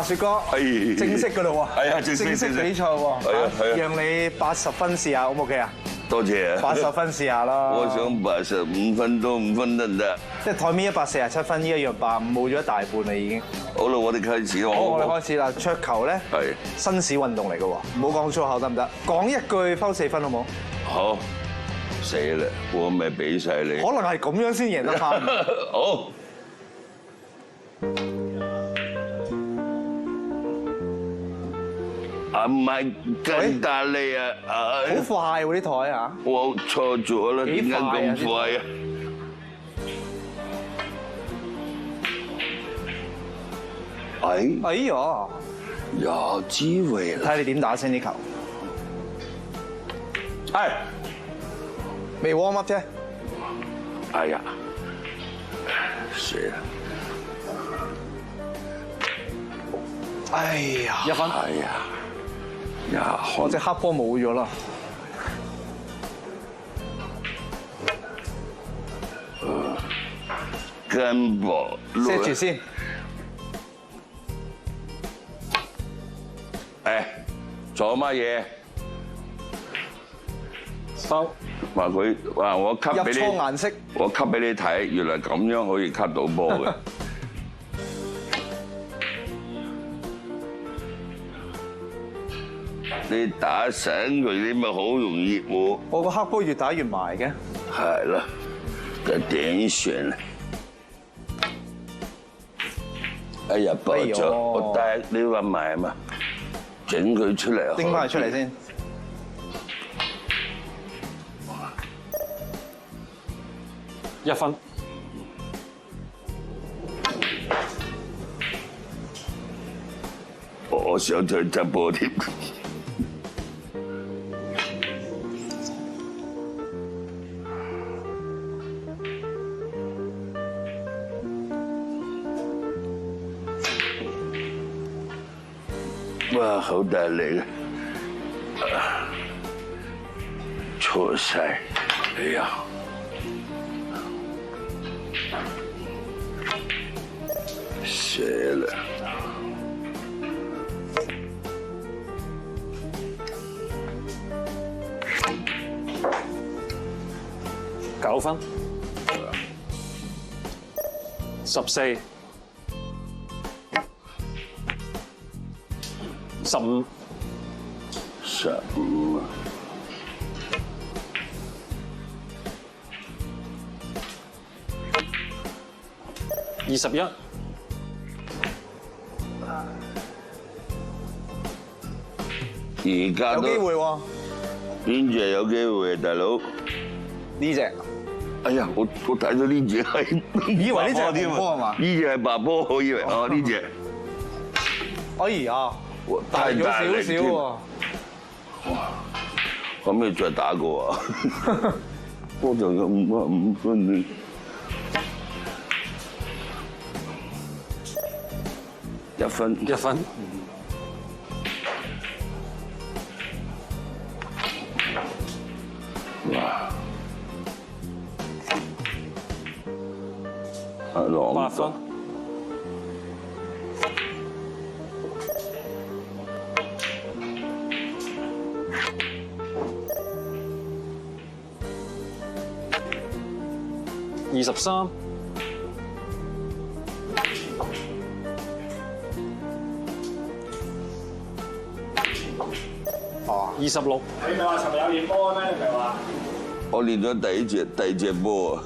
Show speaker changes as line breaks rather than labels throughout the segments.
哇，雪哥，正式㗎咯喎，
係啊，正式
比賽喎，
係啊，
讓你80分試下，O 唔 OK 啊？
多謝。
80分試下啦。
我想85分多5分得唔得？
即係台面147分，呢一樣85冇咗一大半啦已經。
好啦，我哋開始咯。
好，我哋開始啦。桌球咧
係
紳士運動嚟嘅喎，唔好講粗口得唔得？講一句拋4分好冇？
好，死啦！我咪俾晒你。
可能係咁樣先贏得翻。
好。唔係更大力啊！
好快喎啲台啊！
我錯咗啦，點解咁快啊？
哎呀，
有機會啦！
睇你點打先啲球。係未 warm up 啫。
哎呀，死啦！
哎呀，1分。
哎呀！
我隻黑波冇咗啦。
根部
set 住先。
誒，做乜嘢？
收。
話佢話我吸俾你，
入錯顏色。
我吸俾你睇，原來咁樣可以吸到波嘅。你打醒佢，你咪好容易喎。
我個黑波越打越埋嘅。
係啦，咁點算啊？哎呀，爆咗！我帶你話埋啊嘛，整佢出嚟。
拎翻佢出嚟先。1分。
我想再執波添。哇，好大力啊！錯晒，哎呀！死啦
！9分。14。15。
15啊
！21。
而家都
有機會喎。
邊隻有機會啊，大佬？
呢隻。
哎呀，我睇到呢隻係，
以為呢隻係紅波係嘛？
呢隻係白波，我以為哦呢隻。
哎呀，大咗少少喎。
哇！可唔可以再打過啊？我就有5分。1分。
1分。
哇！8
分。23。26。
你咪話尋日有練波咩？你咪話
我練咗第二隻波啊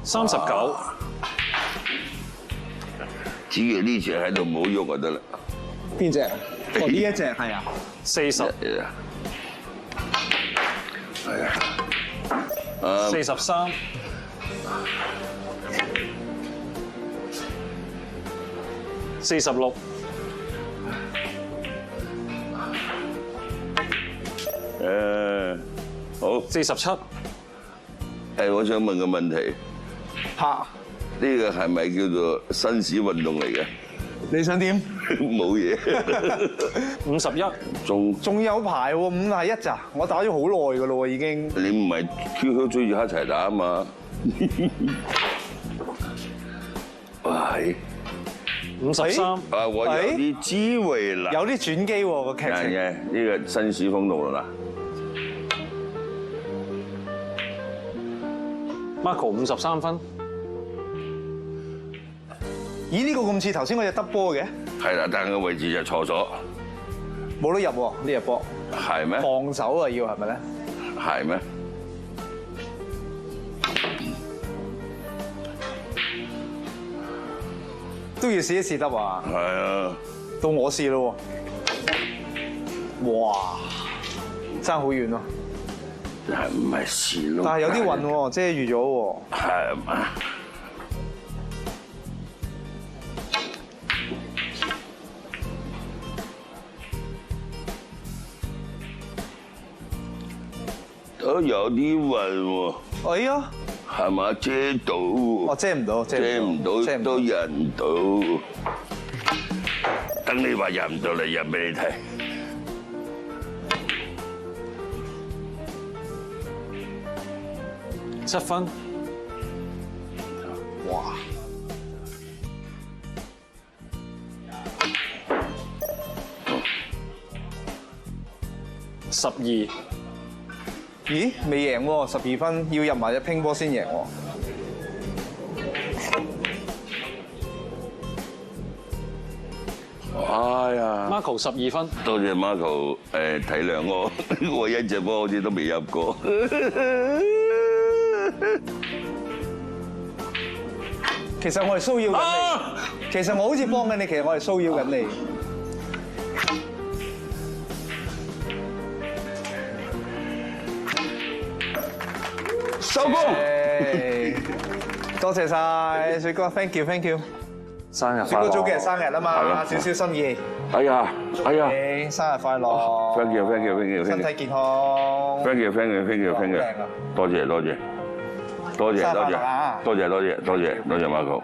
！39。只要呢隻喺度唔好喐就得啦。
邊隻？哦，呢一隻係啊。
40。
係啊。
43。46。
好。
47。
我想問個問題。
嚇。
呢個係咪叫做紳士運動嚟嘅？
你想點？
冇嘢。
51、
仲有排喎，51咋？我打咗好耐㗎咯喎，已經。
你唔係 QQ 追住一齊打啊嘛？喂，
53、
啊，我有啲機會啦。
有啲轉機喎個劇情。
嘅，呢個紳士風度啦。
Marco 53分。
咦？呢個咁似頭先嗰隻得波嘅，
係啦，但係個位置就錯咗。
冇得入喎呢隻波。
係咩？
防守啊要係咪咧？
係咩？
都要試一試得啊！
係啊。
到我試咯喎！哇，爭好遠咯！
係唔係試咯？
但係有啲暈喎，遮住咗喎。
係嘛？都有啲暈喎。
哎呀！
係嘛？遮到喎。
哦，遮唔到，
遮唔到，都入唔到。等你話入唔到嚟入俾你睇。
7分。
哇！
12。
咦？未贏喎，12分，要入埋隻乒波先贏喎。
哎呀
Marco 12分。
多謝 Marco 體諒我，我一隻波好似都未入過。
其實我係騷擾緊你，其實我好似幫緊你，其實我係騷擾緊你。
收工。
多謝晒水哥 ，thank you，thank you。
生日
水哥早幾日生日啊
係
嘛，
啊
少少心意。
哎呀，哎呀
你生日快樂
，thank you，thank you，thank you，
身體健康。
thank you，thank you，thank you，thank you，多謝多謝，多謝多謝，多謝多謝多謝多謝 Marco。